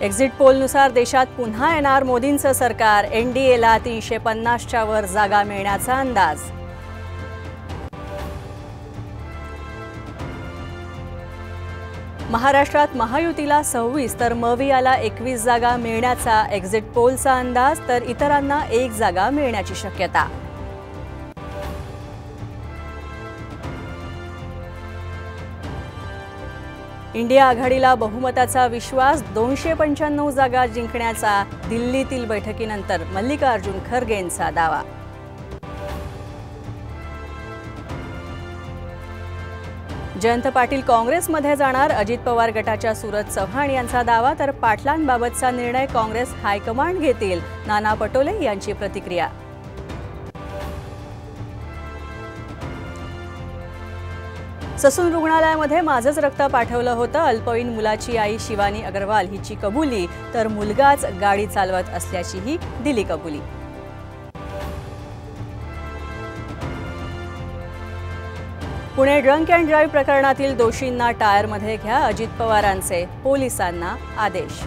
Exit पोलनुसार देशात पुन्हा येणार मोदींचं सरकार, एनडीएला 350च्या वर जागा मिळण्याचा अंदाज। महाराष्ट्रात महायुतीला 26 तर मवियाला 21 जागा मिळण्याचा एक्झिट पोलचा अंदाज, तर इतरांना 1 जागा मिळण्याची शक्यता। इंडिया आघाडीला बहुमताचा विश्वास, 295 जागा जिंकण्याचा दिल्लीतील बैठकीनंतर मल्लिकार्जुन खरगेंचा दावा। जयंत पाटील काँग्रेसमध्ये जाणार, अजित पवार गटाच्या सूरज चव्हाण यांचा दावा, तर पाटलांबाबतचा निर्णय काँग्रेस हायकमांड घेतील, नाना पटोले यांची प्रतिक्रिया। ससून रुग्णालयामध्ये माझंच रक्त पाठवलं होतं, अल्पवयीन मुलाची आई शिवानी अग्रवाल हिची कबुली, तर मुलगाच गाडी चालवत असल्याचीही दिली कबुली। पुणे ड्रंक अँड ड्राईव्ह प्रकरणातील दोषींना टायरमध्ये घ्या, अजित पवारांचे पोलिसांना आदेश।